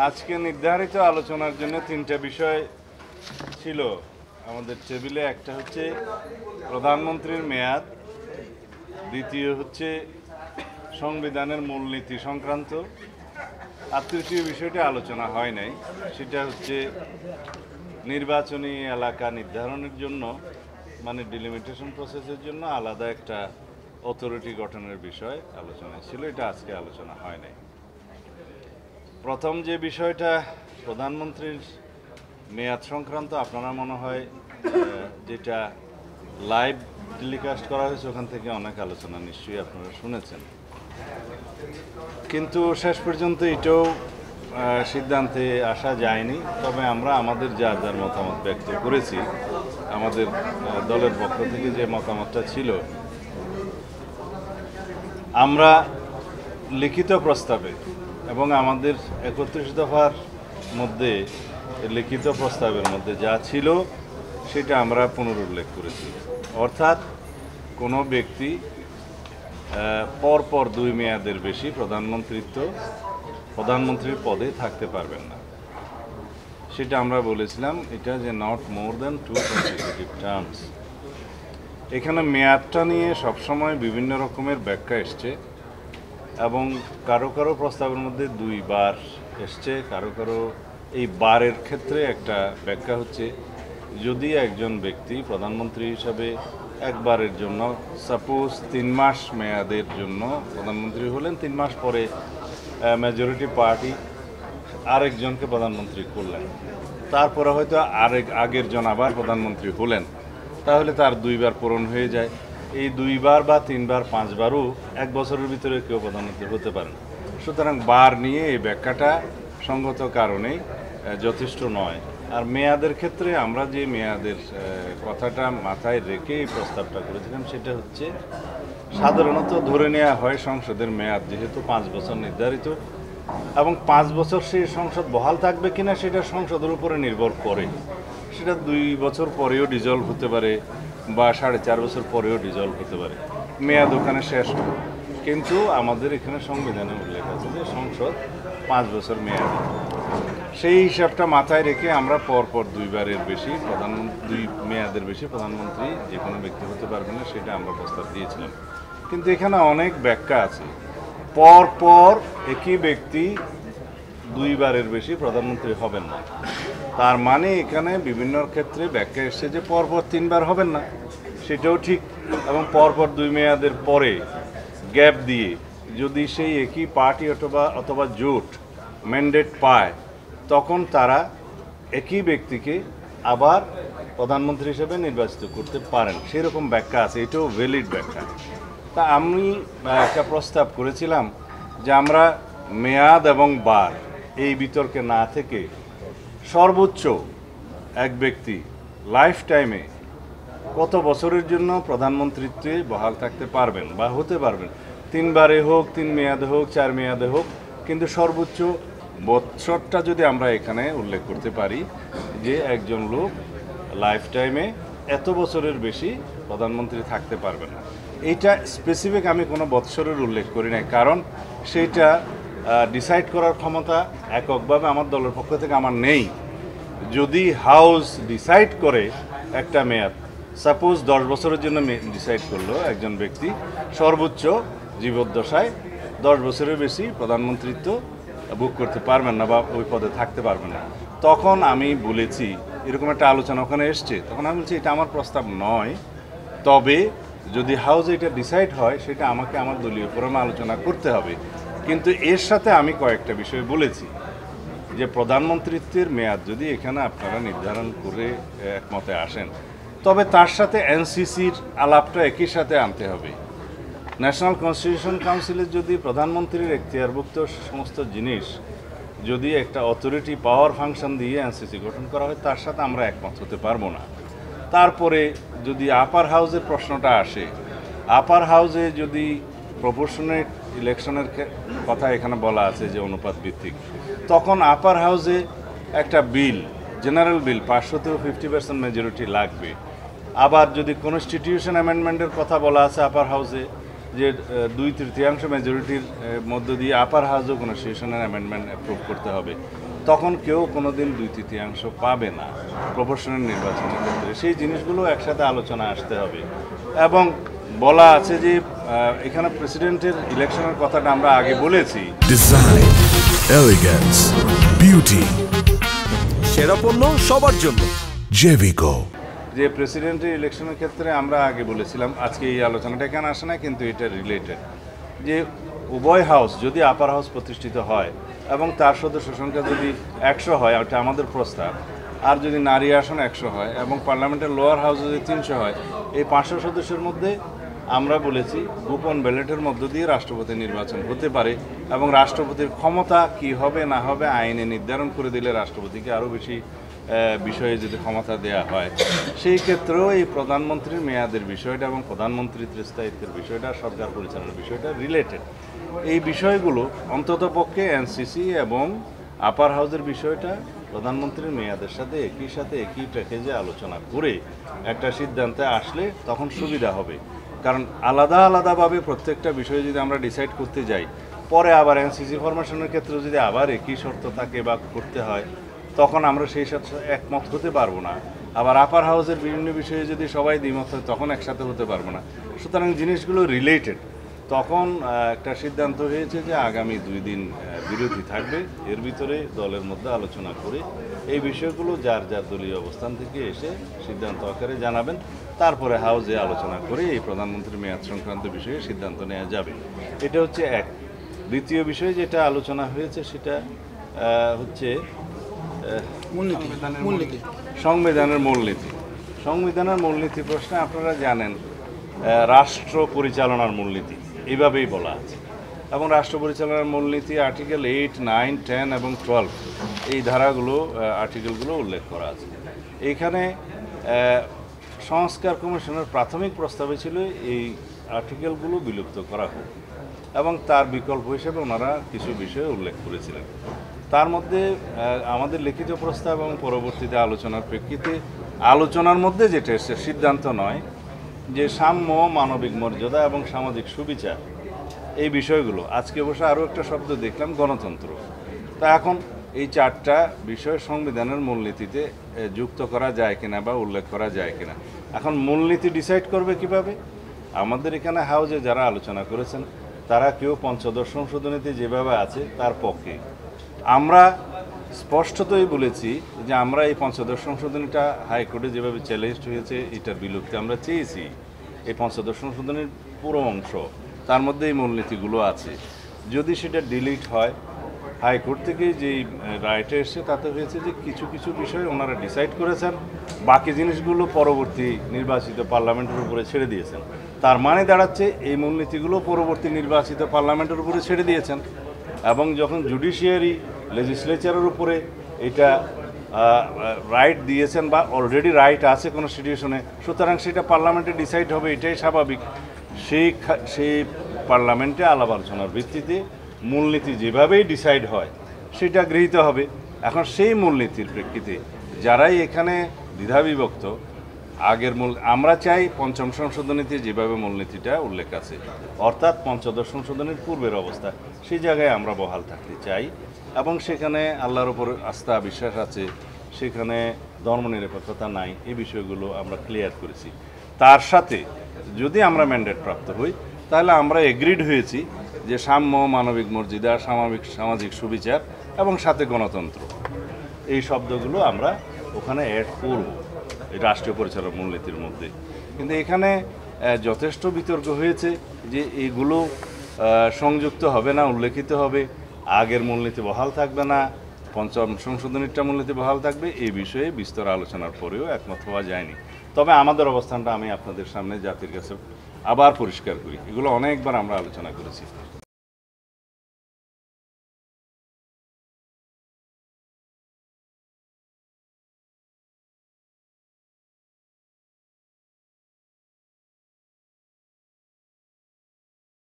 আজকে নির্ধারিত আলোচনার জন্য তিনটা বিষয় ছিল আমাদের টেবিলে। একটা হচ্ছে প্রধানমন্ত্রীর মেয়াদ, দ্বিতীয় হচ্ছে সংবিধানের মূলনীতি সংক্রান্ত, আর তৃতীয় বিষয়টি আলোচনা হয় নাই, সেটা হচ্ছে নির্বাচনী এলাকা নির্ধারণের জন্য, মানে ডিলিমিটেশন প্রসেসের জন্য আলাদা একটা অথরিটি গঠনের বিষয় আলোচনা ছিল। এটা আজকে আলোচনা হয় নাই। প্রথম যে বিষয়টা প্রধানমন্ত্রীর মেয়াদ সংক্রান্ত, আপনারা মনে হয় যেটা লাইভ টেলিকাস্ট করা হয়েছে ওখান থেকে অনেক আলোচনা নিশ্চয়ই আপনারা শুনেছেন, কিন্তু শেষ পর্যন্ত এটাও সিদ্ধান্তে আসা যায়নি। তবে আমরা আমাদের যার যার মতামত ব্যক্ত করেছি, আমাদের দলের পক্ষ থেকে যে মতামতটা ছিল, আমরা লিখিত প্রস্তাবে এবং আমাদের 31 দফার মধ্যে লিখিত প্রস্তাবের মধ্যে যা ছিল সেটা আমরা পুনরুল্লেখ করেছি। অর্থাৎ কোনো ব্যক্তি পরপর 2 মেয়াদের বেশি প্রধানমন্ত্রীর পদে থাকতে পারবেন না। সেটা আমরা বলেছিলাম এটা যে not more than 2 consecutive terms. এখানে মেয়াদটা নিয়ে সবসময় বিভিন্ন রকমের ব্যাখ্যা এসছে এবং কারো কারো প্রস্তাবের মধ্যে 2 বার এসছে, কারো কারো এই বারের ক্ষেত্রে একটা ব্যাখ্যা হচ্ছে যদি একজন ব্যক্তি প্রধানমন্ত্রী হিসাবে একবারের জন্য, সাপোজ 3 মাস মেয়াদের জন্য প্রধানমন্ত্রী হলেন, 3 মাস পরে মেজরিটি পার্টি আরেকজনকে প্রধানমন্ত্রী করলেন, তারপরে হয়তো আগের জন আবার প্রধানমন্ত্রী হলেন, তাহলে তার 2 বার পূরণ হয়ে যায়। এই 2 বার বা 3 বার 5 বারও 1 বছরের ভিতরে কেউ প্রধানমন্ত্রী হতে পারেন। সুতরাং বার নিয়ে এই ব্যাখ্যাটা সঙ্গত কারণে যথেষ্ট নয়। আর মেয়াদের ক্ষেত্রে আমরা যে মেয়াদের কথাটা মাথায় রেখে এই প্রস্তাবটা করেছিলাম সেটা হচ্ছে সাধারণত ধরে নেওয়া হয় সংসদের মেয়াদ যেহেতু 5 বছর নির্ধারিত, এবং 5 বছর সেই সংসদ বহাল থাকবে কিনা সেটা সংসদের উপরে নির্ভর করে। সেটা 2 বছর পরেও ডিজলভ হতে পারে বা 4.5 বছর পরেও ডিজলভ হতে পারে, মেয়াদ ওখানে শেষ হবে। কিন্তু আমাদের এখানে সংবিধানে উল্লেখ আছে যে সংসদ 5 বছর মেয়াদ। সেই হিসাবটা মাথায় রেখে আমরা পরপর 2 বারের বেশি 2 মেয়াদের বেশি প্রধানমন্ত্রী যে কোনো ব্যক্তি হতে পারবে না, সেটা আমরা প্রস্তাব দিয়েছিলাম। কিন্তু এখানে অনেক ব্যাখ্যা আছে। পরপর একই ব্যক্তি 2 বারের বেশি প্রধানমন্ত্রী হবেন না, তার মানে এখানে বিভিন্ন ক্ষেত্রে ব্যাখ্যা এসছে যে পরপর 3 বার হবেন না, সেটাও ঠিক। এবং পরপর 2 মেয়াদের পরে গ্যাপ দিয়ে যদি সেই একই পার্টি অথবা জোট ম্যান্ডেট পায়, তখন তারা একই ব্যক্তিকে আবার প্রধানমন্ত্রী হিসেবে নির্বাচিত করতে পারেন, সেরকম ব্যাখ্যা আছে। এটাও ভ্যালিড ব্যাখ্যা। তা আমি একটা প্রস্তাব করেছিলাম যে আমরা মেয়াদ এবং বার এই বিতর্কে না থেকে সর্বোচ্চ এক ব্যক্তি লাইফ টাইমে কত বছরের জন্য প্রধানমন্ত্রীত্বে বহাল থাকতে পারবেন বা হতে পারবেন, 3 বারে হোক, 3 মেয়াদে হোক, 4 মেয়াদে হোক, কিন্তু সর্বোচ্চ বছরটা যদি আমরা এখানে উল্লেখ করতে পারি যে একজন লোক লাইফ টাইমে এত বছরের বেশি প্রধানমন্ত্রী থাকতে পারবে না। এইটা স্পেসিফিক আমি কোনো বৎসরের উল্লেখ করি নাই, কারণ সেইটা ডিসাইড করার ক্ষমতা এককভাবে আমার দলের পক্ষ থেকে আমার নেই। যদি হাউস ডিসাইড করে একটা মেয়াদ, সাপোজ 10 বছরের জন্য ডিসাইড করলো একজন ব্যক্তি সর্বোচ্চ জীবদ্দশায় 10 বছরের বেশি প্রধানমন্ত্রিত্ব বুক করতে পারবেন না বা ওই পদে থাকতে পারবেন না, তখন আমি বলেছি, এরকম একটা আলোচনা ওখানে এসছে, তখন আমি বলছি এটা আমার প্রস্তাব নয়, তবে যদি হাউস এটা ডিসাইড হয় সেটা আমাকে আমার দলীয় ফোরামে আলোচনা করতে হবে। কিন্তু এর সাথে আমি কয়েকটা বিষয় বলেছি যে প্রধানমন্ত্রিত্বের মেয়াদ যদি এখানে আপনারা নির্ধারণ করে একমতে আসেন, তবে তার সাথে এনসিসির আলাপটা একই সাথে আনতে হবে। ন্যাশনাল কনস্টিটিউশন কাউন্সিলের যদি প্রধানমন্ত্রীর এখতিয়ারভুক্ত সমস্ত জিনিস যদি একটা অথরিটি পাওয়ার ফাংশন দিয়ে এনসিসি গঠন করা হয়, তার সাথে আমরা একমত হতে পারবো না। তারপরে যদি আপার হাউসের প্রশ্নটা আসে, আপার হাউসে যদি প্রপোর্শনেট ইলেকশনের কথা এখানে বলা আছে যে অনুপাত ভিত্তিক, তখন আপার হাউসে একটা বিল, জেনারেল বিল, 500-ও 50% মেজরিটি লাগবে। আবার যদি কনস্টিটিউশন অ্যামেন্ডমেন্টের কথা বলা আছে আপার হাউসে, যে 2/3 মেজরিটির মধ্য দিয়ে আপার হাউসও কনস্টিটিউশনাল অ্যামেন্ডমেন্ট অ্যাপ্রুভ করতে হবে, তখন কেউ কোনোদিন 2/3 পাবে না প্রপোর্শনাল নির্বাচনের ক্ষেত্রে। সেই জিনিসগুলো একসাথে আলোচনা আসতে হবে। এবং বলা আছে যে এখানে প্রেসিডেন্টের ইলেকশনের কথাটা আমরা আগে বলেছি, ডিজাইন, এলিগেন্স, বিউটি, সেরা পণ্য সবার জন্য জেভিকো। যে প্রেসিডেন্টের ইলেকশনের ক্ষেত্রে আমরা আগে বলেছিলাম, আজকে এই আলোচনাটা এখানে আসে না কিন্তু এটা রিলেটেড, যে উভয় হাউস যদি আপার হাউস প্রতিষ্ঠিত হয় এবং তার সদস্য সংখ্যা যদি 100 হয়, ওটা আমাদের প্রস্তাব, আর যদি নারী আসন 100 হয় এবং পার্লামেন্টের লোয়ার হাউস যদি 300 হয়, এই 500 সদস্যের মধ্যে আমরা বলেছি গোপন ব্যালটের মধ্য দিয়ে রাষ্ট্রপতি নির্বাচন হতে পারে এবং রাষ্ট্রপতির ক্ষমতা কি হবে না হবে আইনে নির্ধারণ করে দিলে রাষ্ট্রপতিকে আরও বেশি বিষয়ে যদি ক্ষমতা দেয়া হয়, সেই ক্ষেত্রেও এই প্রধানমন্ত্রীর মেয়াদের বিষয়টা এবং প্রধানমন্ত্রীর স্থায়িত্বের বিষয়টা, সরকার পরিচালনার বিষয়টা রিলেটেড। এই বিষয়গুলো অন্ততপক্ষে এনসিসি এবং আপার হাউসের বিষয়টা প্রধানমন্ত্রীর মেয়াদের সাথে একই প্যাকেজে আলোচনা করে একটা সিদ্ধান্তে আসলে তখন সুবিধা হবে। কারণ আলাদা আলাদাভাবে প্রত্যেকটা বিষয়ে যদি আমরা ডিসাইড করতে যাই, পরে আবার এনসিসি ফরমেশনের ক্ষেত্রে যদি আবার একই শর্ত থাকে বা করতে হয়, তখন আমরা সেই সাথে একমত হতে পারবো না। আবার আপার হাউসের বিভিন্ন বিষয়ে যদি সবাই দ্বিমত হয়, তখন একসাথে হতে পারবো না। সুতরাং জিনিসগুলো রিলেটেড। তখন একটা সিদ্ধান্ত হয়েছে যে আগামী 2 দিন বিরতি থাকবে, এর ভিতরে দলের মধ্যে আলোচনা করে এই বিষয়গুলো যার যার দলীয় অবস্থান থেকে এসে সিদ্ধান্ত আকারে জানাবেন, তারপরে হাউসে আলোচনা করে এই প্রধানমন্ত্রীর মেয়াদ সংক্রান্ত বিষয়ে সিদ্ধান্ত নেওয়া যাবে। এটা হচ্ছে এক। দ্বিতীয় বিষয় যেটা আলোচনা হয়েছে সেটা হচ্ছে সংবিধানের মূলনীতি। সংবিধানের মূলনীতি প্রশ্নে আপনারা জানেন রাষ্ট্র পরিচালনার মূলনীতি এইভাবেই বলা আছে, এবং রাষ্ট্র পরিচালনার মূলনীতি আর্টিকেল 8, 9, 10 এবং 12 এই ধারাগুলো আর্টিকেলগুলো উল্লেখ করা আছে। এইখানে সংস্কার কমিশনের প্রাথমিক প্রস্তাবে ছিল এই আর্টিকেলগুলো বিলুপ্ত করা হোক, এবং তার বিকল্প হিসেবে ওনারা কিছু বিষয় উল্লেখ করেছিলেন। তার মধ্যে আমাদের লিখিত প্রস্তাব এবং পরবর্তীতে আলোচনার প্রেক্ষিতে আলোচনার মধ্যে যেটা এসেছে, সিদ্ধান্ত নয়, যে সাম্য, মানবিক মর্যাদা এবং সামাজিক সুবিচার এই বিষয়গুলো, আজকে অবশ্য আরও একটা শব্দ দেখলাম, গণতন্ত্র। তা এখন এই 4টা বিষয় সংবিধানের মূলনীতিতে যুক্ত করা যায় কিনা বা উল্লেখ করা যায় কিনা। এখন মূলনীতি ডিসাইড করবে কিভাবে? আমাদের এখানে হাউজে যারা আলোচনা করেছেন তারা কেউ পঞ্চদশ সংশোধনীতে যেভাবে আছে তার পক্ষে। আমরা স্পষ্টতই বলেছি যে আমরা এই পঞ্চদশ সংশোধনীটা হাইকোর্টে যেভাবে চ্যালেঞ্জ হয়েছে এটার বিলুপ্তি আমরা চেয়েছি। এই পঞ্চদশ সংশোধনীর পুরো অংশ, তার মধ্যে এই মূলনীতিগুলো আছে। যদি সেটা ডিলিট হয়, হাইকোর্ট থেকে যেই রায়টা এসছে তাতে হয়েছে যে কিছু কিছু বিষয় ওনারা ডিসাইড করেছেন, বাকি জিনিসগুলো পরবর্তী নির্বাচিত পার্লামেন্টের উপরে ছেড়ে দিয়েছেন। তার মানে দাঁড়াচ্ছে এই মূলনীতিগুলো পরবর্তী নির্বাচিত পার্লামেন্টের উপরে ছেড়ে দিয়েছেন, এবং যখন জুডিশিয়ারি লেজিসলেচারের উপরে এটা রাইট দিয়েছেন বা অলরেডি রাইট আছে কনস্টিটিউশনে, সুতরাং সেটা পার্লামেন্টে ডিসাইড হবে, এটাই স্বাভাবিক। সেই পার্লামেন্টে আলাপ আলোচনার ভিত্তিতে মূলনীতি যেভাবেই ডিসাইড হয় সেটা গৃহীত হবে। এখন সেই মূলনীতির প্রেক্ষিতে যারাই এখানে দ্বিধাবিভক্ত, আমরা চাই পঞ্চম সংশোধনীতে যেভাবে মূলনীতিটা উল্লেখ আছে, অর্থাৎ পঞ্চদশ সংশোধনীর পূর্বের অবস্থা, সেই জায়গায় আমরা বহাল থাকতে চাই, এবং সেখানে আল্লাহর উপর আস্থা বিশ্বাস আছে, সেখানে ধর্মনিরপেক্ষতা নাই, এই বিষয়গুলো আমরা ক্লিয়ার করেছি। তার সাথে যদি আমরা ম্যান্ডেট প্রাপ্ত হই, তাহলে আমরা এগ্রিড হয়েছি যে সাম্য, মানবিক মর্যাদা, সামাজিক সুবিচার এবং সাথে গণতন্ত্র, এই শব্দগুলো আমরা ওখানে অ্যাড করব এই রাষ্ট্রীয় পরিচালনা মূলনীতির মধ্যে। কিন্তু এখানে যথেষ্ট বিতর্ক হয়েছে যে এগুলো সংযুক্ত হবে না, উল্লেখিত হবে, আগের মূলনীতি বহাল থাকবে না, পঞ্চম সংশোধনীটা মূলনীতি বহাল থাকবে, এই বিষয়ে বিস্তর আলোচনার পরেও একমত হওয়া যায়নি। তবে আমাদের অবস্থানটা আমি আপনাদের সামনে জাতির কাছে আবার পরিষ্কার করি, এগুলো অনেকবার আমরা আলোচনা করেছি।